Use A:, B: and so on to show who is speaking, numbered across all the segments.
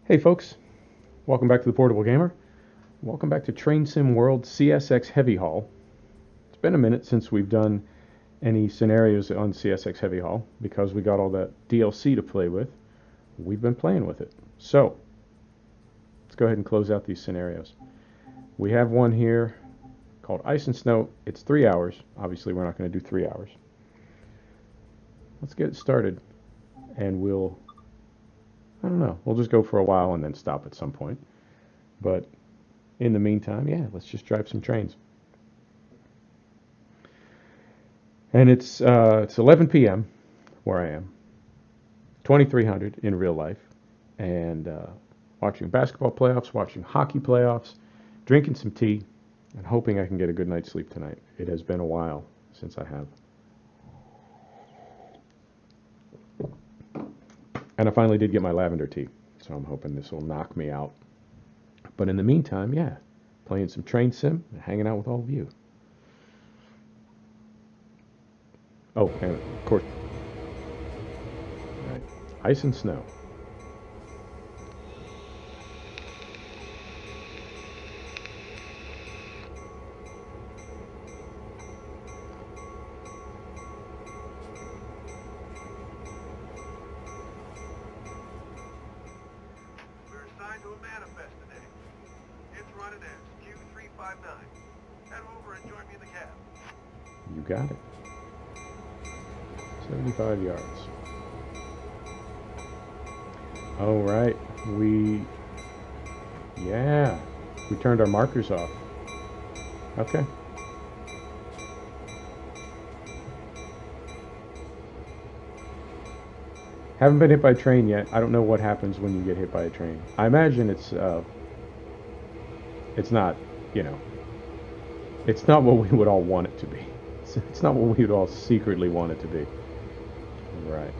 A: Hey folks, welcome back to the Portable Gamer. Welcome back to Train Sim World CSX Heavy Haul. It's been a minute since we've done any scenarios on CSX Heavy Haul because we got all that DLC to play with. We've been playing with it. So, let's go ahead and close out these scenarios. We have one here called Ice and Snow. It's 3 hours. Obviously, we're not going to do 3 hours. Let's get it started and I don't know, we'll just go for a while and then stop at some point. But in the meantime, yeah, let's just drive some trains. And it's 11 p.m. where I am, 2300 in real life, and watching basketball playoffs, watching hockey playoffs, drinking some tea, and hoping I can get a good night's sleep tonight. It has been a while since I have. And I finally did get my lavender tea, so I'm hoping this will knock me out. But in the meantime, yeah, playing some train sim and hanging out with all of you. Oh, and of course, right, ice and snow. You got it. 75 yards. All right. We turned our markers off. Okay. Haven't been hit by a train yet. I don't know what happens when you get hit by a train. I imagine it's not, you know, it's not what we would all want it to be. It's not what we would all secretly want it to be. Right.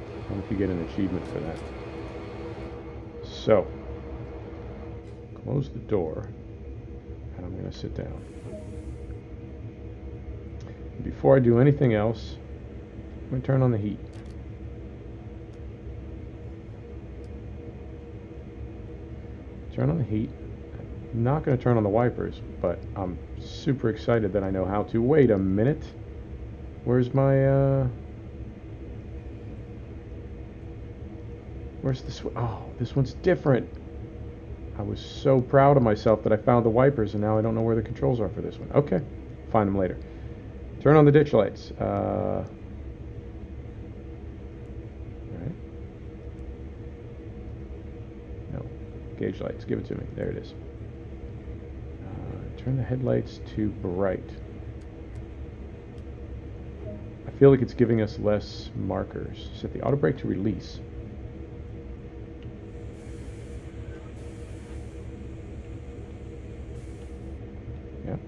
A: I wonder if you get an achievement for that. So, close the door, and I'm going to sit down. Before I do anything else, I'm going to turn on the heat. Turn on the heat. I'm not going to turn on the wipers, but I'm super excited that I know how to. Wait a minute. Where's my, where's this one? Oh, this one's different. I was so proud of myself that I found the wipers, and now I don't know where the controls are for this one. Okay, find them later. Turn on the ditch lights. Right. No, gauge lights. Give it to me. There it is. Turn the headlights to bright. I feel like it's giving us less markers. Set the auto brake to release. Yep.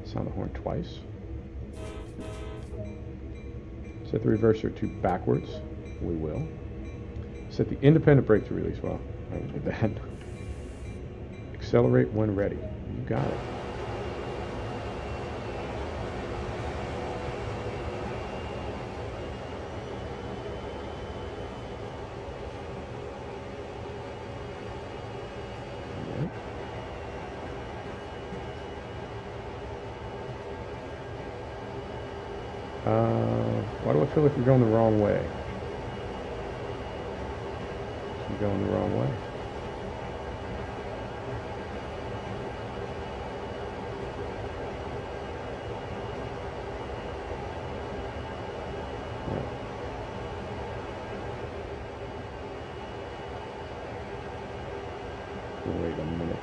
A: Sound the horn twice. Set the reverser to backwards. We will. Set the independent brake to release. Well, that was bad. Accelerate when ready. You got it. Why do I feel like you're going the wrong way? You're going the wrong way. Wait a minute.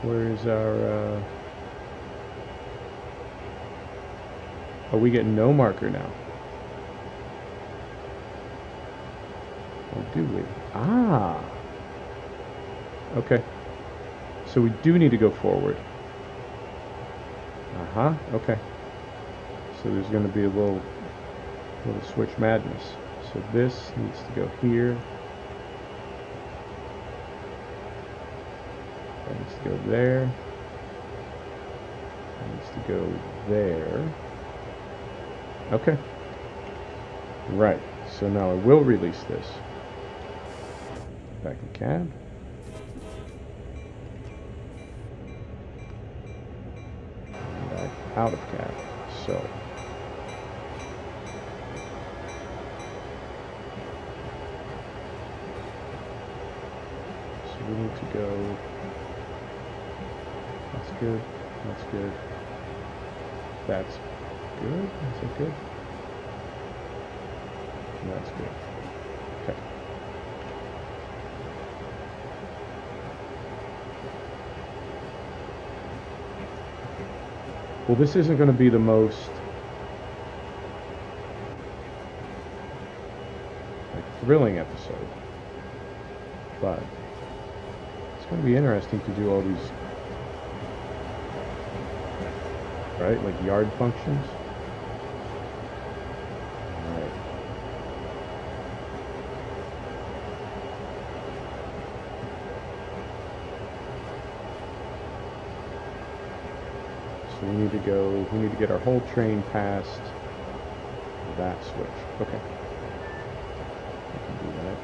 A: Where's our, oh, we get no marker now. Or do we? Ah! Okay. So we do need to go forward. Uh-huh, okay. So there's going to be a little switch madness. So this needs to go here. That needs to go there. That needs to go there. Okay. Right. So now I will release this. Back in cab. Back out of cab. So. We need to go. That's good. That's good. That's good. Is it good? That's good. Okay. Well, this isn't going to be the most thrilling episode, but it's going to be interesting to do all these, right, like yard functions. Right. So we need to get our whole train past that switch. Okay. We can do that.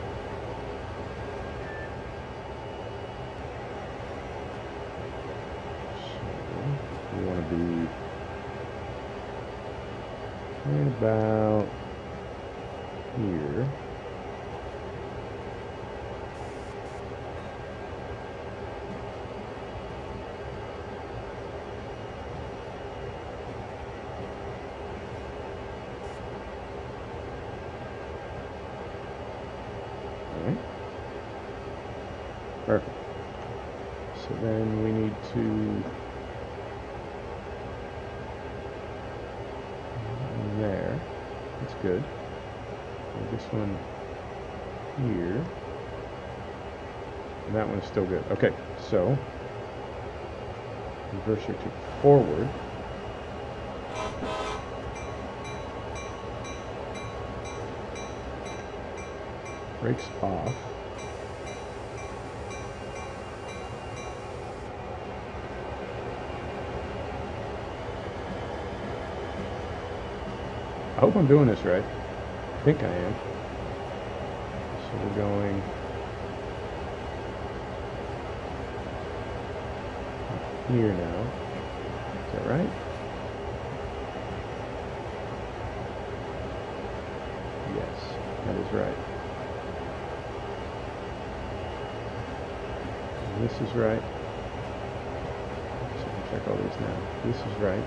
A: So we want to be right about here. Alright. Perfect. So then we need to there. That's good. And this one here. And that one is still good. Okay, so reverser to forward. Brakes off. I hope I'm doing this right. I think I am. So we're going here now. Is that right? Yes, that is right. And this is right. So we'll check all these now. This is right.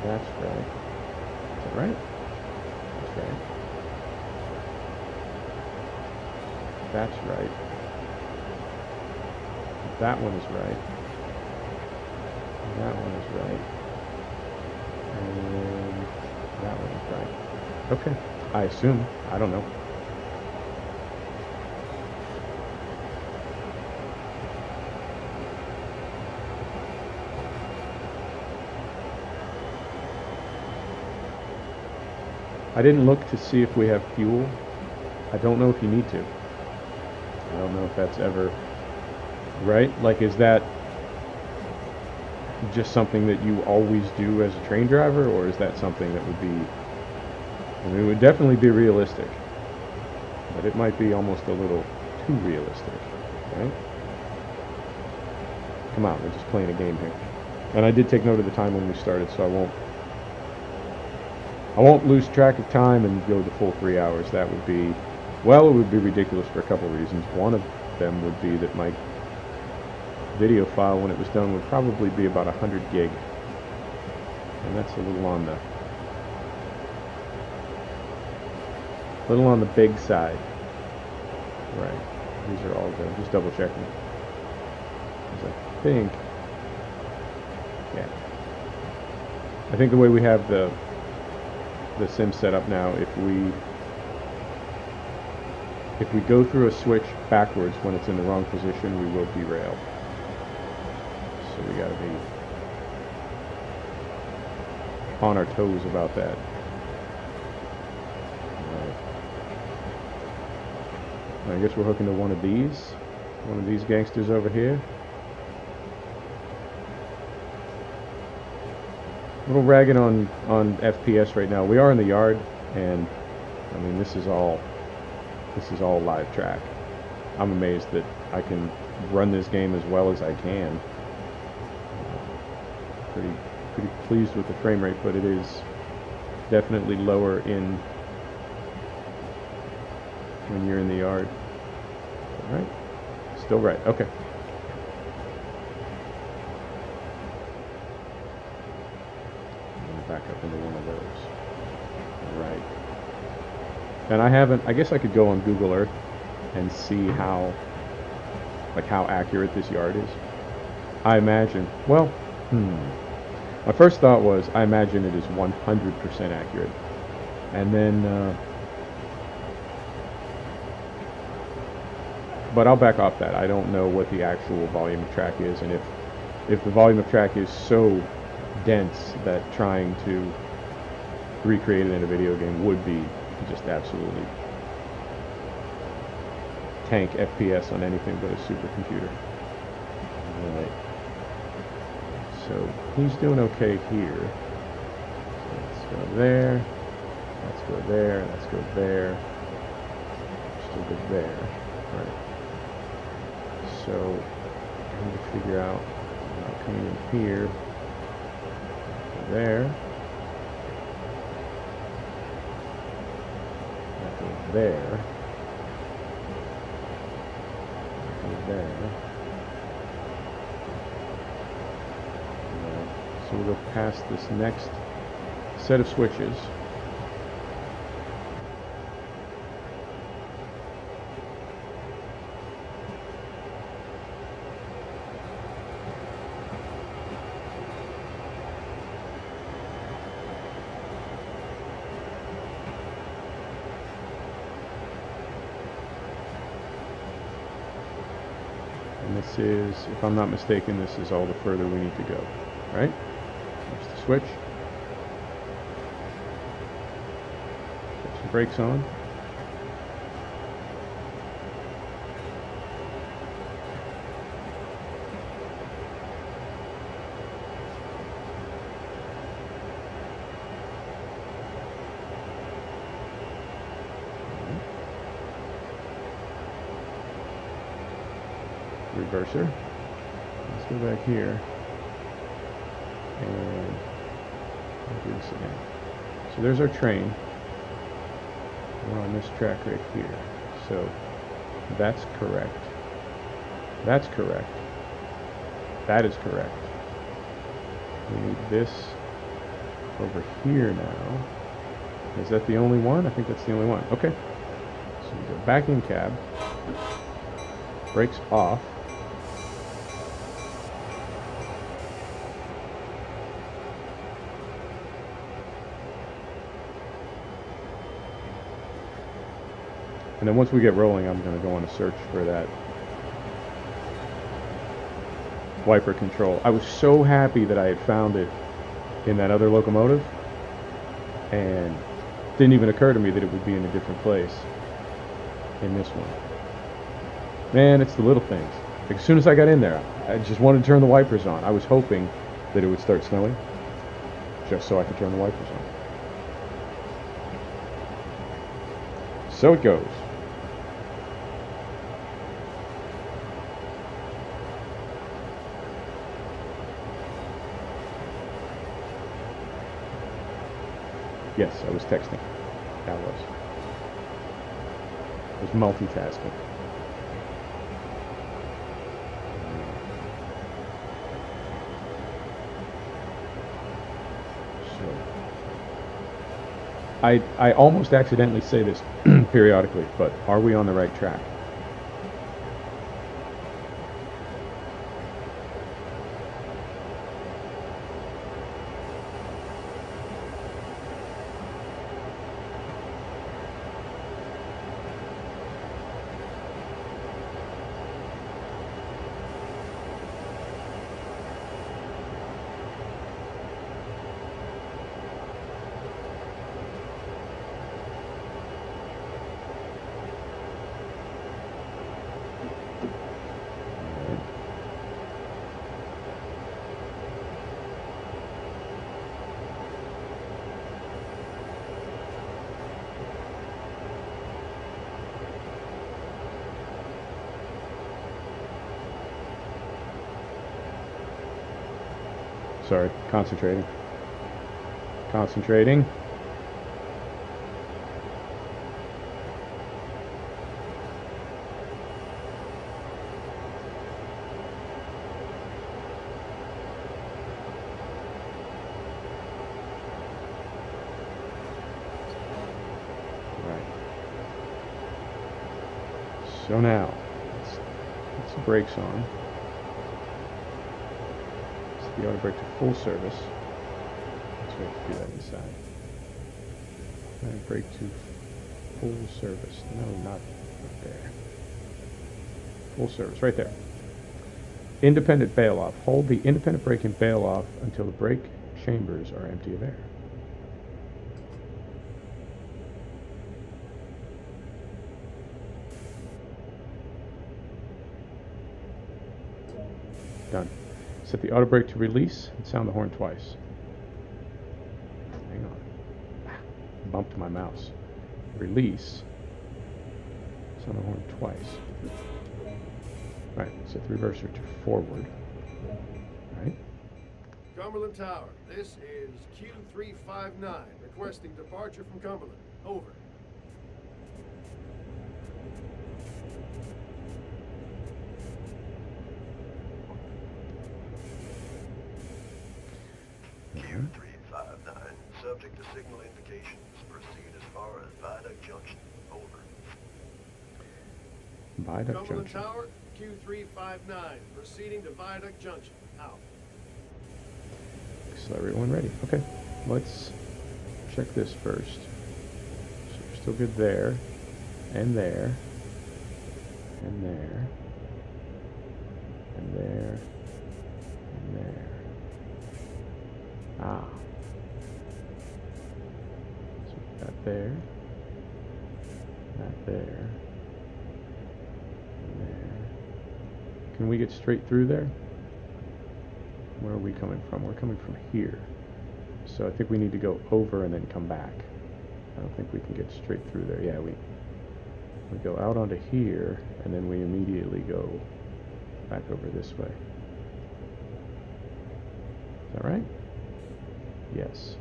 A: That's right. Is that right? That's right. That's right. That one is right. That one is right. And that one is right. Okay. I assume. I don't know. I didn't look to see if we have fuel. I don't know if you need to. I don't know if that's ever right. Like, is that just something that you always do as a train driver, or is that something that would be, I mean, it would definitely be realistic, but it might be almost a little too realistic, right? Come on, we're just playing a game here. And I did take note of the time when we started, so I won't lose track of time and go the full 3 hours. That would be, well, it would be ridiculous for a couple of reasons. One of them would be that my video file, when it was done, would probably be about 100 gig. And that's a little on the big side. Right. These are all good. Just double checking. I think, yeah. I think the way we have the sim set up now, if we go through a switch backwards when it's in the wrong position, we will derail. So we gotta be on our toes about that. I guess we're hooking to one of these gangsters over here. little ragged on FPS right now. We are in the yard, and I mean this is all live track. I'm amazed that I can run this game as well as I can. Pretty pleased with the frame rate, but it is definitely lower in when you're in the yard. All right, still right. Okay. Back up into one of those. Right. And I guess I could go on Google Earth and see how accurate this yard is. I imagine, well, my first thought was, I imagine it is 100% accurate. And then, but I'll back off that. I don't know what the actual volume of track is, and if the volume of track is so dense that trying to recreate it in a video game would be just absolutely tank FPS on anything but a supercomputer. Alright. So he's doing okay here. So let's go there. Let's go there. Let's go there. Still good there. Alright. So I need to figure out coming in here. There. That goes there. That goes there. So we'll go past this next set of switches. And this is, if I'm not mistaken, this is all the further we need to go, right? There's the switch. Put some brakes on. Reverser. Let's go back here and do this again. So there's our train. We're on this track right here. So that's correct. That's correct. That is correct. We need this over here now. Is that the only one? I think that's the only one. Okay. So we go back in cab. Brakes off. And then once we get rolling, I'm going to go on a search for that wiper control. I was so happy that I had found it in that other locomotive, and it didn't even occur to me that it would be in a different place in this one. Man, it's the little things. Like, as soon as I got in there, I just wanted to turn the wipers on. I was hoping that it would start snowing, just so I could turn the wipers on. So it goes. Yes, I was texting. I was. I was multitasking. So, I almost accidentally say this periodically, but are we on the right track? sorry. Concentrating. Concentrating. So now, let's the brakes on. Set the auto brake to full service. So we have to do that inside. And brake to full service. No, not there. Full service, right there. Independent bail off. Hold the independent brake and bail off until the brake chambers are empty of air. Done. Set the auto brake to release and sound the horn twice. Hang on. Bumped my mouse. Release. Sound the horn twice. Right. Set the reverser to forward. Right.
B: Cumberland Tower, this is Q359, requesting departure from Cumberland. Over.
C: Q359, subject to signal indications. Proceed as far as Viaduct Junction. Over.
A: Viaduct
B: Cumberland
A: Junction.
B: Tower, Q359, proceeding to Viaduct Junction. Out.
A: Accelerate when ready. Okay, let's check this first. So we're still good there, and there, and there, and there, and there. Ah. So we've got there, that there, and there. Can we get straight through there? Where are we coming from? We're coming from here. So I think we need to go over and then come back. I don't think we can get straight through there. Yeah, we go out onto here, and then we immediately go back over this way. Is that right? Yes.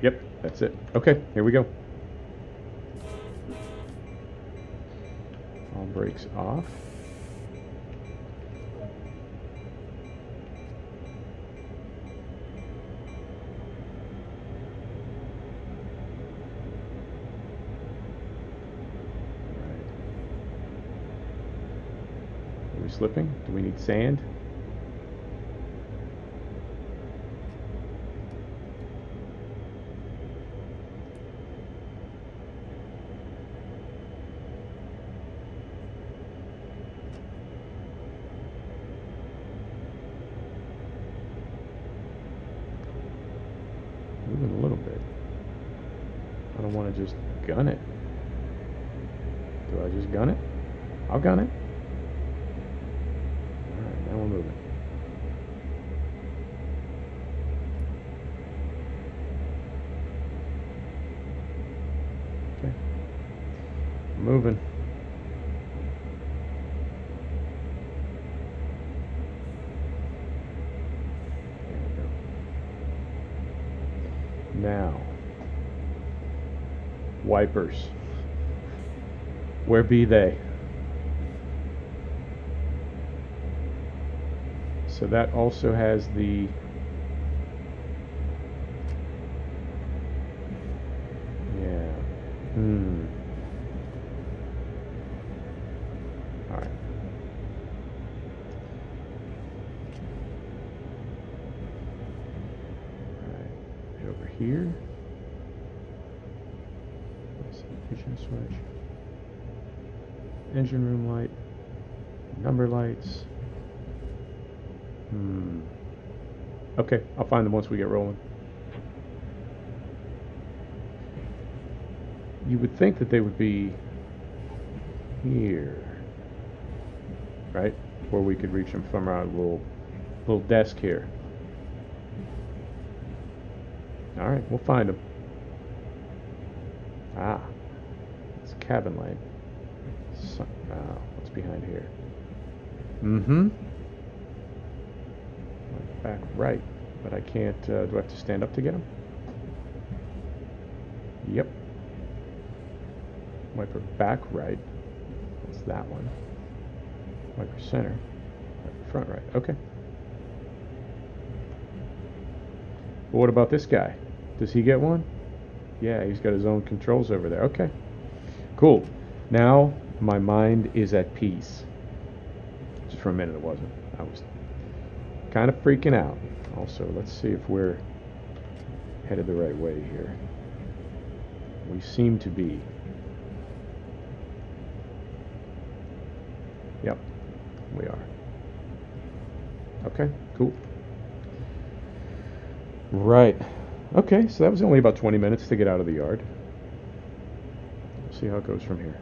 A: Yep, that's it. Okay, here we go. All brakes off. Are we slipping? Do we need sand? Moving a little bit. I don't want to just gun it. Do I just gun it? I'll gun it. Alright, now we're moving. Okay. Moving. Now, wipers. Where be they? So that also has the All right. Over here. Kitchen switch. Engine room light. Number lights. Okay, I'll find them once we get rolling. You would think that they would be here, right? Where we could reach them from our little desk here. All right, we'll find them. Ah, it's cabin light. What's behind here? Mm-hmm. Back right. But I can't, do I have to stand up to get him? Yep. Wiper back right. That's that one. Wiper center. Wiper front right. Okay. But what about this guy? Does he get one? Yeah, he's got his own controls over there. Okay. Cool. Now my mind is at peace. Just for a minute it wasn't. I was kind of freaking out. Also, let's see if we're headed the right way here. We seem to be. Yep, we are. Okay, cool. Right. Okay, so that was only about 20 minutes to get out of the yard. We'll see how it goes from here.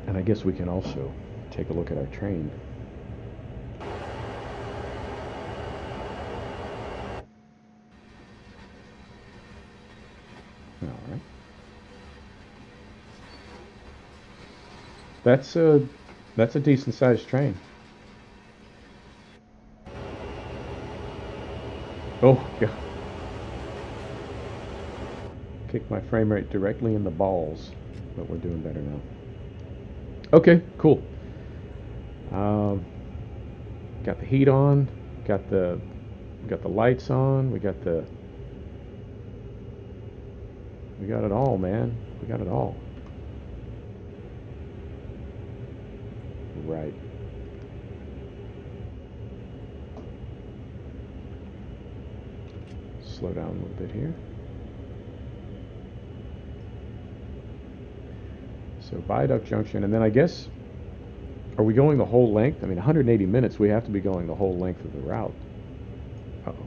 A: And I guess we can also take a look at our train. All right. That's a decent sized train. Oh, God. Kicked my frame rate directly in the balls, but we're doing better now. Okay, cool. Got the heat on, got the lights on, we got it all, man. We got it all. Right. Slow down a little bit here. So Viaduct Junction, and then I guess, are we going the whole length? I mean, 180 minutes, we have to be going the whole length of the route. Uh-oh.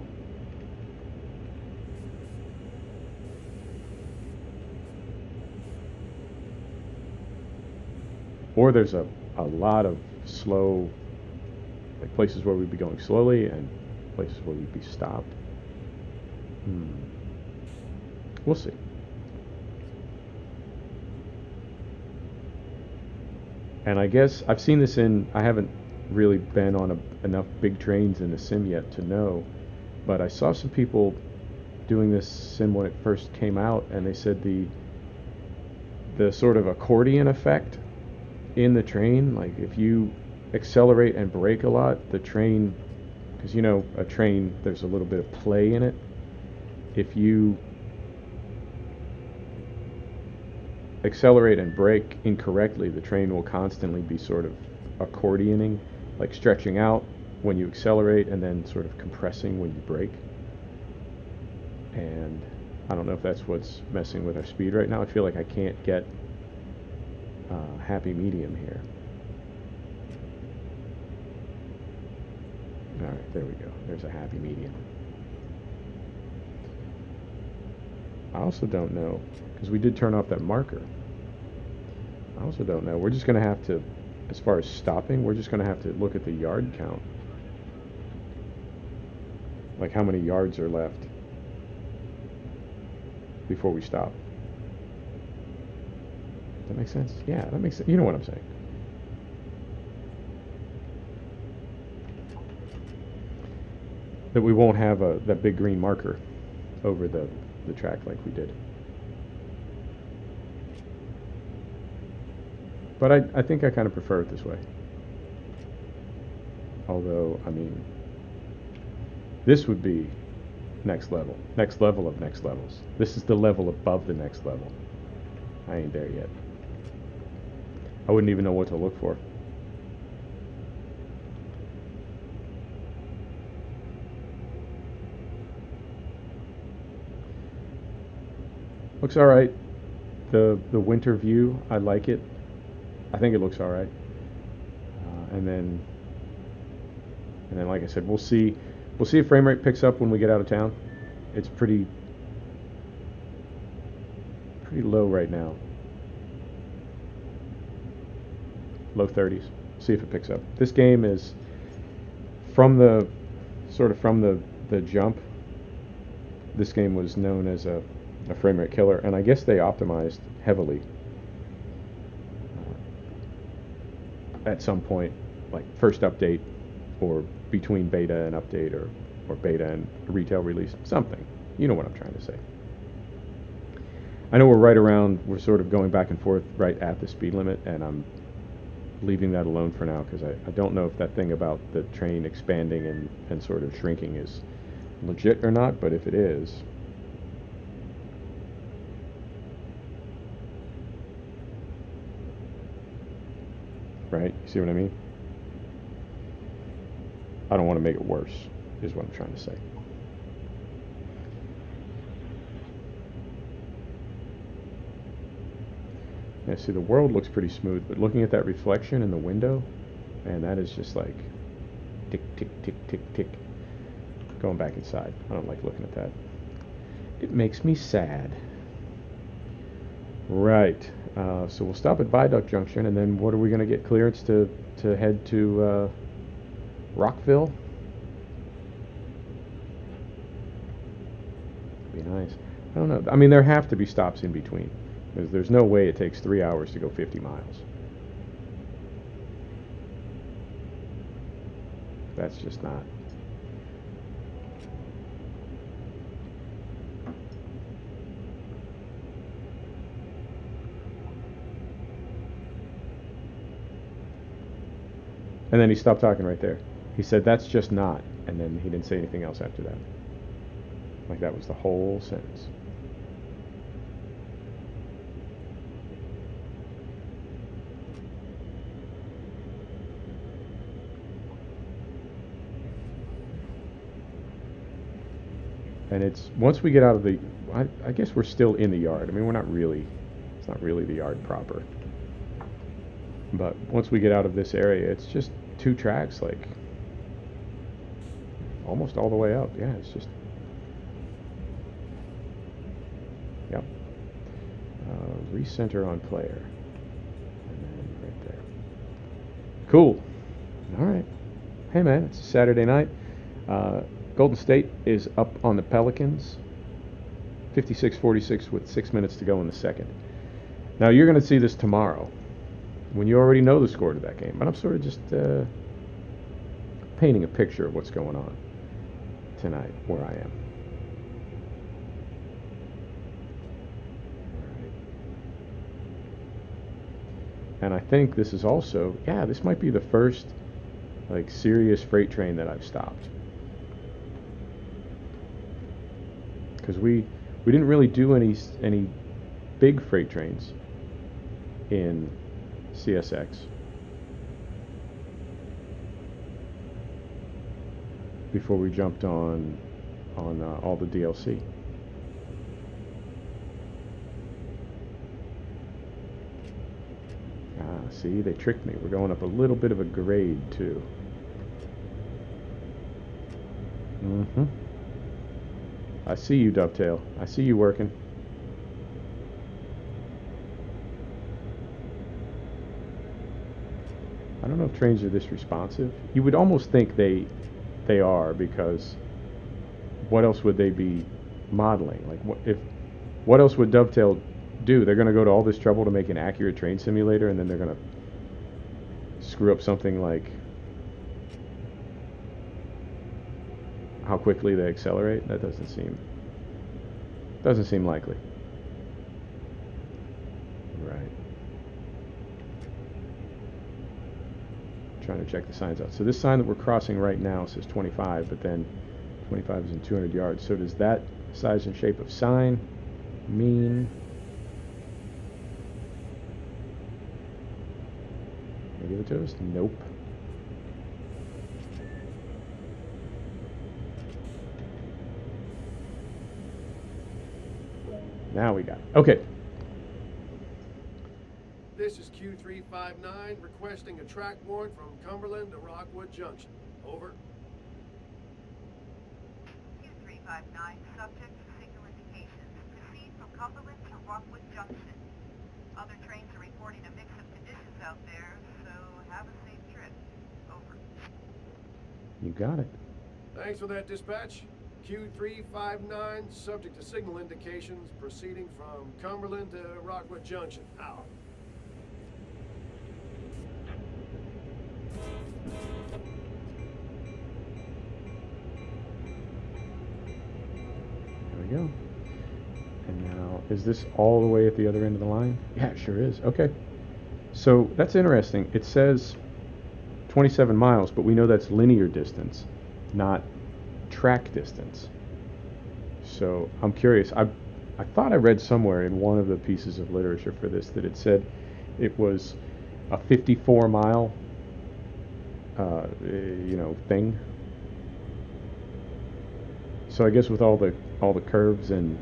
A: Or there's a lot of slow, like places where we'd be going slowly and places where we'd be stopped. We'll see. And I guess I've seen this I haven't really been on enough big trains in the sim yet to know, but I saw some people doing this sim when it first came out, and they said the sort of accordion effect in the train, like if you accelerate and brake a lot, the train, because you know a train, there's a little bit of play in it. If you accelerate and brake incorrectly, the train will constantly be sort of accordioning, like stretching out when you accelerate and then sort of compressing when you brake. And I don't know if that's what's messing with our speed right now. I feel like I can't get happy medium here. All right, there we go. There's a happy medium. I also don't know, because we did turn off that marker. I also don't know. We're just going to have to, as far as stopping, we're just going to have to look at the yard count. Like how many yards are left before we stop. Does that make sense? Yeah, that makes sense. You know what I'm saying. That we won't have that big green marker over the track like we did. But I think I kind of prefer it this way. Although, I mean, this would be next level. Next level of next levels. This is the level above the next level. I ain't there yet. I wouldn't even know what to look for. Looks all right. The winter view, I like it. I think it looks all right. And then, like I said, we'll see if frame rate picks up when we get out of town. It's pretty low right now. Low 30s. See if it picks up. This game is from the jump. This game was known as a a frame rate killer, and I guess they optimized heavily at some point, like first update or between beta and update, or beta and retail release, something. You know what I'm trying to say. I know we're sort of going back and forth right at the speed limit, and I'm leaving that alone for now because I don't know if that thing about the train expanding and sort of shrinking is legit or not, but if it is, right? You see what I mean? I don't want to make it worse, is what I'm trying to say. Yeah, see, the world looks pretty smooth, but looking at that reflection in the window, man, that is just like tick, tick, tick, tick, tick. Going back inside. I don't like looking at that. It makes me sad. Right. So we'll stop at Viaduct Junction, and then what are we going to get clearance to head to Rockville? Be nice. I don't know. I mean, there have to be stops in between, because there's no way it takes 3 hours to go 50 miles. That's just not. And then he stopped talking right there. He said, "That's just not," and then he didn't say anything else after that. Like that was the whole sentence. And it's, once we get out of the, I guess we're still in the yard. I mean, we're not really, it's not really the yard proper. But once we get out of this area, it's just 2 tracks, like almost all the way up. Yeah, it's just, yep. Recenter on player. And then right there. Cool. All right. Hey, man, it's a Saturday night. Golden State is up on the Pelicans, 56-46 with 6 minutes to go in the second. Now, you're going to see this tomorrow when you already know the score to that game. But I'm sort of just painting a picture of what's going on tonight where I am. And I think this is also, yeah, this might be the first like serious freight train that I've stopped. Because we didn't really do any big freight trains in CSX. Before we jumped on all the DLC. See, they tricked me. We're going up a little bit of a grade too. Mm-hmm. I see you, Dovetail. I see you working. I don't know if trains are this responsive. You would almost think they are, because what else would they be modeling? Like, what else would Dovetail do? They're going to go to all this trouble to make an accurate train simulator, and then they're going to screw up something like how quickly they accelerate. That doesn't seem likely. Right. Trying to check the signs out. So this sign that we're crossing right now says 25, but then 25 is in 200 yards. So does that size and shape of sign mean they give it to us? Nope. Now we got it. Okay.
B: This is Q359 requesting a track warrant from Cumberland to Rockwood Junction. Over.
D: Q359, subject to signal indications. Proceed from Cumberland to Rockwood Junction. Other trains are reporting a mix of conditions out there, so have a safe trip. Over.
A: You got it.
B: Thanks for that dispatch. Q359, subject to signal indications proceeding from Cumberland to Rockwood Junction. Out.
A: There we go. And now, is this all the way at the other end of the line? Yeah, it sure is. Okay. So that's interesting. It says 27 miles, but we know that's linear distance, not track distance. So I'm curious. I thought I read somewhere in one of the pieces of literature for this that it said it was a 54-mile, thing. So I guess with all the curves and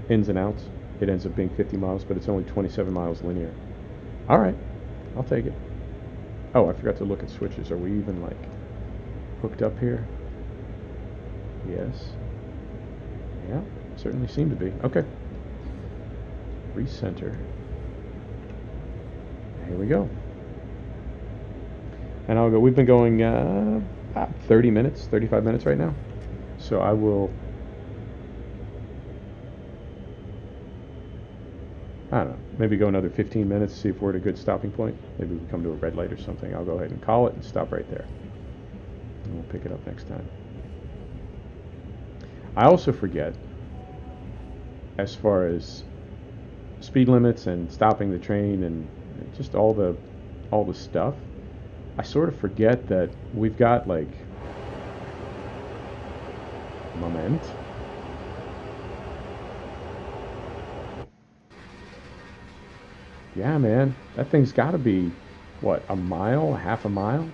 A: ins and outs, it ends up being 50 miles, but it's only 27 miles linear. All right, I'll take it. Oh, I forgot to look at switches. Are we even like hooked up here? Yes. Yeah, certainly seem to be. Okay. Recenter. Here we go. And I'll go. We've been going about 30 minutes, 35 minutes right now. So I will. I don't know, maybe go another 15 minutes, see if we're at a good stopping point. Maybe we come to a red light or something. I'll go ahead and call it and stop right there. And we'll pick it up next time. I also forget, as far as speed limits and stopping the train and just all the stuff, I sort of forget that we've got like moment. Yeah, man, that thing's got to be, what, a mile, half a mile?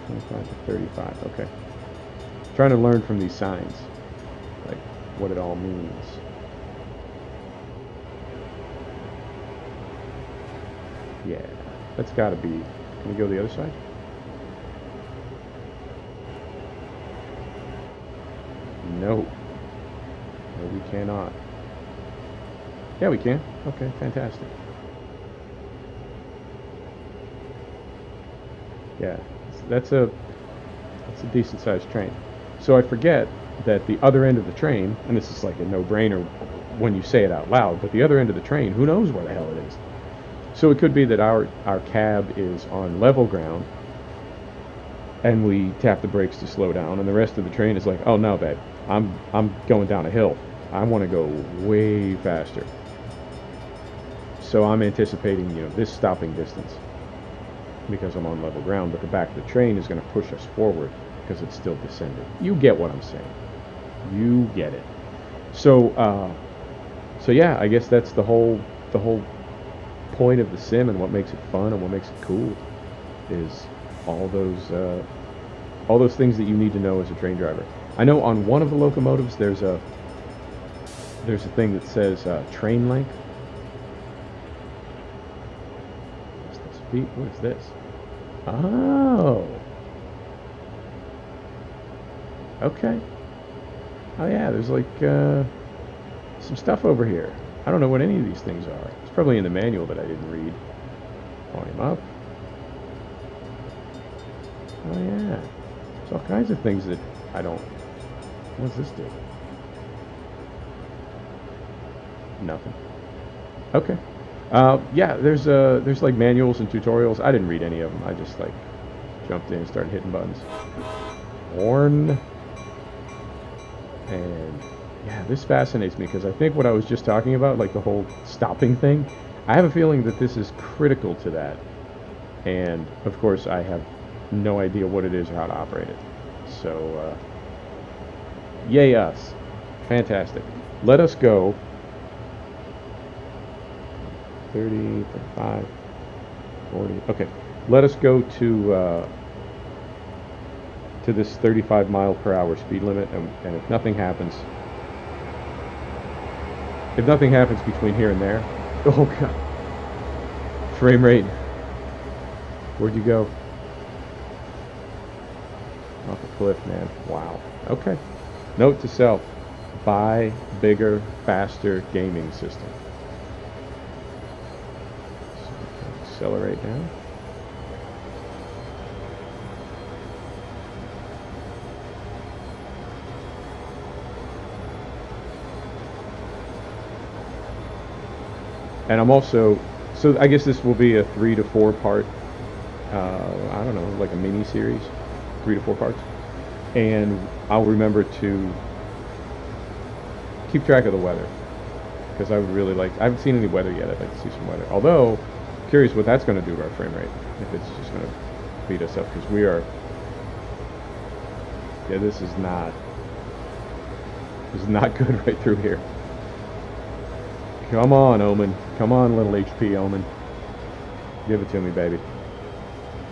A: 25 to 35, okay. Trying to learn from these signs, like what it all means. Yeah, that's got to be, can we go the other side? No. No, we cannot. Yeah, we can. Okay, fantastic. Yeah, that's a decent sized train. So I forget that the other end of the train, and this is like a no-brainer when you say it out loud, but the other end of the train, who knows where the hell it is? So it could be that our cab is on level ground, and we tap the brakes to slow down, and the rest of the train is like, oh no, babe, I'm going down a hill. I want to go way faster. So I'm anticipating, this stopping distance because I'm on level ground, but the back of the train is going to push us forward because it's still descending. You get what I'm saying. You get it. So yeah, I guess that's the whole point of the sim, and what makes it fun and what makes it cool is all those things that you need to know as a train driver. I know on one of the locomotives there's a thing that says train length. What's this feet? What is this? Oh. Okay. Oh yeah, there's like some stuff over here. I don't know what any of these things are. It's probably in the manual that I didn't read. Volume up. Oh yeah. There's all kinds of things that I don't. What does this do? Nothing. Okay. Yeah, there's like manuals and tutorials. I didn't read any of them. I just like jumped in and started hitting buttons. Horn. And yeah, this fascinates me because I think what I was just talking about, like the whole stopping thing, I have a feeling that this is critical to that. And of course, I have no idea what it is or how to operate it. So, yay us. Fantastic. Let us go 30, 35, 40. Okay. Let us go to this 35 mile per hour speed limit, and if nothing happens between here and there, oh god, frame rate, where'd you go? Off a cliff, man. Wow. Okay. Note to self: buy bigger, faster gaming system. So accelerate now. And I'm also, so I guess this will be a 3 to 4 part, I don't know, like a mini series, 3 to 4 parts. And I'll remember to keep track of the weather, because I would really like, I haven't seen any weather yet. I'd like to see some weather. Although, curious what that's going to do to our frame rate, if it's just going to beat us up, because we are, yeah, this is not good right through here. Come on, Omen. Come on, little HP Omen. Give it to me, baby.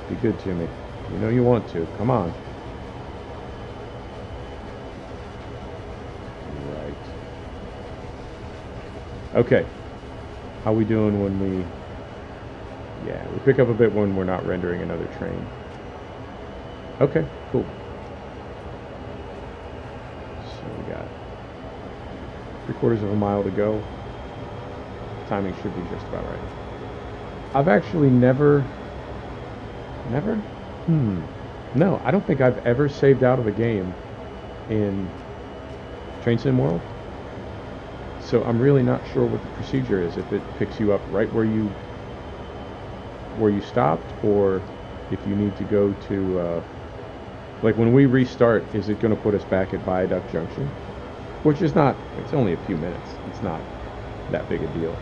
A: Be good to me. You know you want to. Come on. Right. Okay. How we doing when we... Yeah, we pick up a bit when we're not rendering another train. Okay, cool. So we got 3/4 of a mile to go. Timing should be just about right. I've actually never? No, I don't think I've ever saved out of a game in Train Sim World. So I'm really not sure what the procedure is, if it picks you up right where you stopped, or if you need to go to, like when we restart, is it going to put us back at Viaduct Junction? Which is not, it's only a few minutes. It's not that big a deal.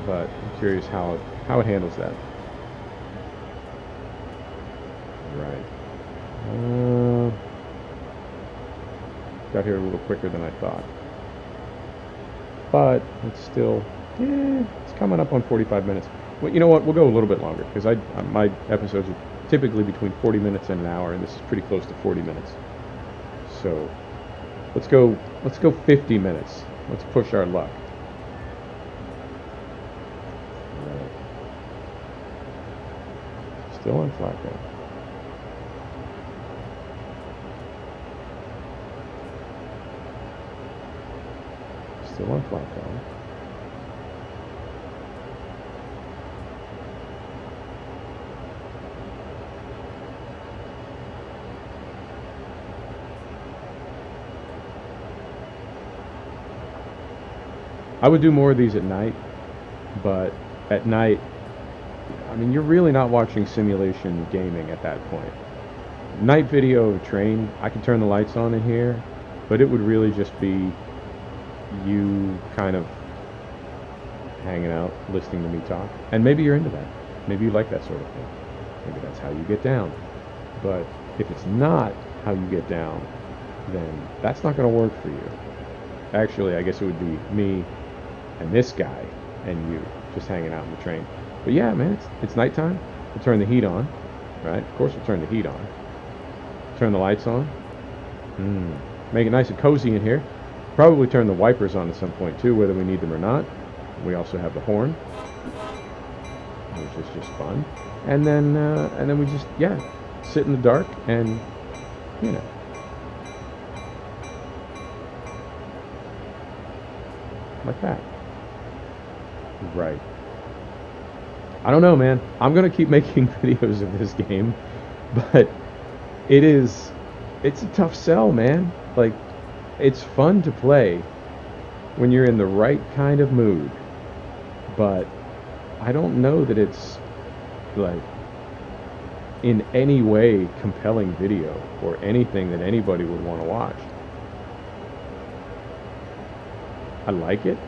A: But I'm curious how it handles that. Right. Got here a little quicker than I thought. But it's still, it's coming up on 45 minutes. Well, you know what? We'll go a little bit longer, because my episodes are typically between 40 minutes and an hour, and this is pretty close to 40 minutes. So let's go 50 minutes. Let's push our luck. Still on flat ground. Still on flat ground. I would do more of these at night, but at night, I mean, you're really not watching simulation gaming at that point. Night video of a train, I could turn the lights on in here, but it would really just be you kind of hanging out, listening to me talk. And maybe you're into that. Maybe you like that sort of thing. Maybe that's how you get down. But if it's not how you get down, then that's not going to work for you. Actually, I guess it would be me and this guy and you just hanging out in the train. But yeah, man, it's nighttime. We'll turn the heat on, right? Of course we'll turn the heat on. Turn the lights on. Make it nice and cozy in here. Probably turn the wipers on at some point too, whether we need them or not. We also have the horn, which is just fun. And then we just, sit in the dark and, you know. Like that. Right. I don't know, man. I'm going to keep making videos of this game, but it's a tough sell, man. Like, it's fun to play when you're in the right kind of mood, but I don't know that it's, like, in any way compelling video or anything that anybody would want to watch. I like it,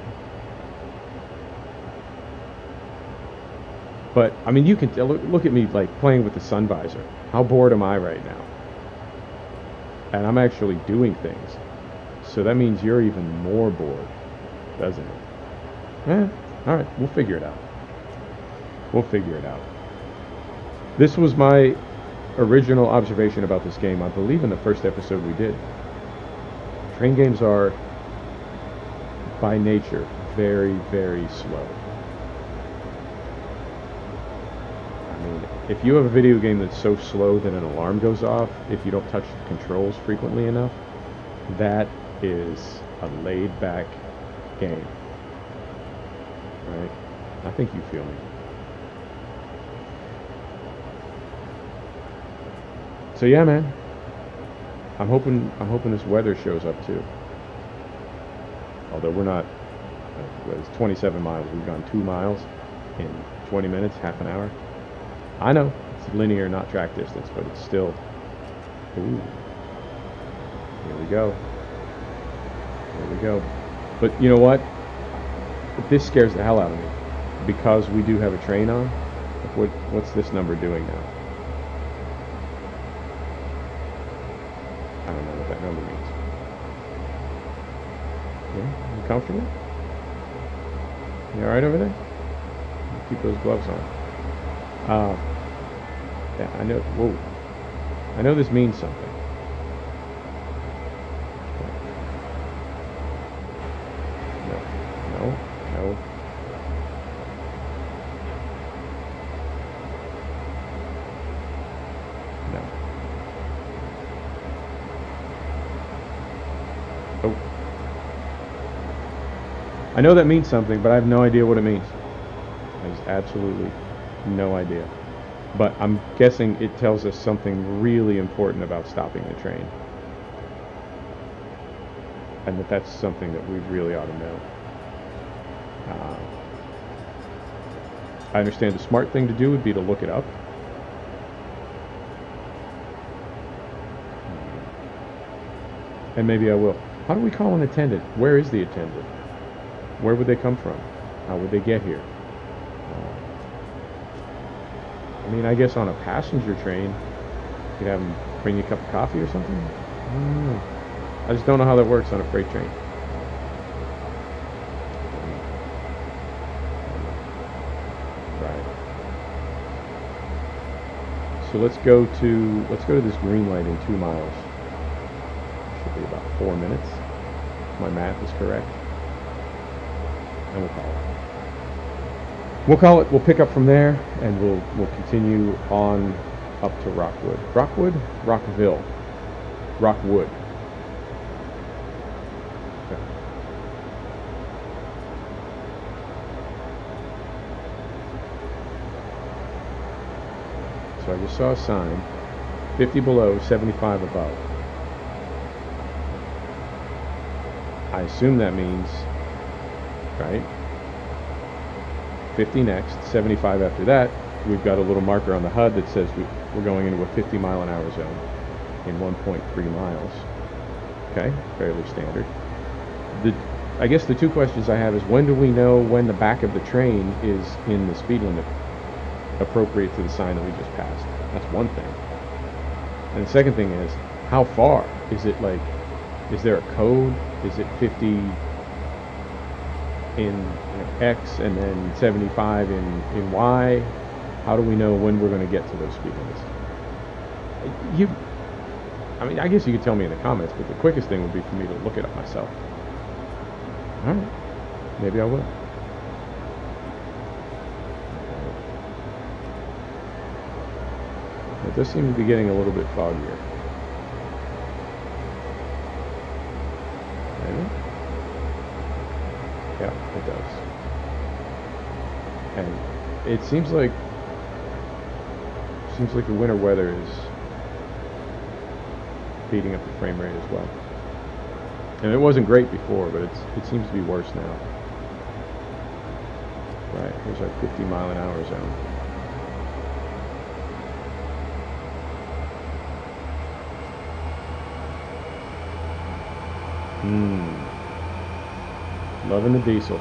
A: but I mean, you can look at me like playing with the sun visor. How bored am I right now? And I'm actually doing things, so that means you're even more bored, doesn't it? All right, we'll figure it out. This was my original observation about this game, I believe, in the first episode we did. Train games are, by nature, very, very slow. I mean, if you have a video game that's so slow that an alarm goes off if you don't touch the controls frequently enough, that is a laid-back game. Right? I think you feel me. So yeah, man. I'm hoping this weather shows up too. Although we're not It's 27 miles. We've gone 2 miles in 20 minutes, half an hour. I know it's linear, not track distance, but it's still. Ooh. Here we go. Here we go. But you know what? This scares the hell out of me because we do have a train on. What's this number doing now? I don't know what that number means. Yeah, you comfortable? You all right over there? Keep those gloves on. Yeah, I know. Whoa. I know this means something. No. Oh. I know that means something, but I have no idea what it means. I just absolutely no idea. But I'm guessing it tells us something really important about stopping the train. And that's something that we really ought to know. I understand the smart thing to do would be to look it up. And maybe I will. How do we call an attendant? Where is the attendant? Where would they come from? How would they get here? I mean, I guess on a passenger train, you could have them bring you a cup of coffee or something. I don't know. I just don't know how that works on a freight train. Right. So let's go to this green light in 2 miles. Should be about 4 minutes. If my math is correct. And we'll call it. We'll pick up from there, and we'll continue on up to Rockwood. Rockville. Rockwood. Okay. So I just saw a sign, 50 below, 75 above. I assume that means, right? 50 next, 75 after that. We've got a little marker on the HUD that says we're going into a 50 mile an hour zone in 1.3 miles. Okay, fairly standard. I guess the two questions I have is, when do we know when the back of the train is in the speed limit appropriate to the sign that we just passed? That's one thing. And the second thing is, how far? Is it like, is there a code? Is it 50 in X and then 75 in Y? How do we know when we're going to get to those speed limits? I mean, I guess you could tell me in the comments, but the quickest thing would be for me to look it up myself. All right, maybe I will. It does seem to be getting a little bit foggier. Maybe? Yeah, it does. And it seems like the winter weather is beating up the frame rate as well. And it wasn't great before, but it seems to be worse now. Right, here's our 50 mile an hour zone. Loving the diesel.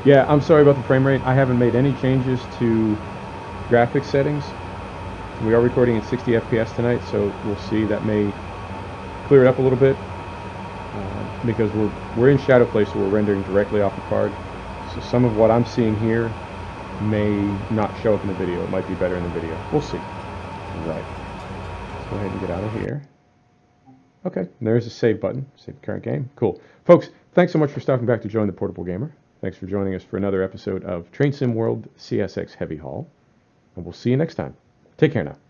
A: Yeah, I'm sorry about the frame rate. I haven't made any changes to graphics settings. We are recording at 60 FPS tonight, so we'll see. That may clear it up a little bit because we're in shadow play, so we're rendering directly off the card. So some of what I'm seeing here may not show up in the video. It might be better in the video. We'll see. All right. Let's go ahead and get out of here. Okay, there's a save button. Save current game. Cool. Folks, thanks so much for stopping back to join the Portable Gamer. Thanks for joining us for another episode of Train Sim World CSX Heavy Haul. And we'll see you next time. Take care now.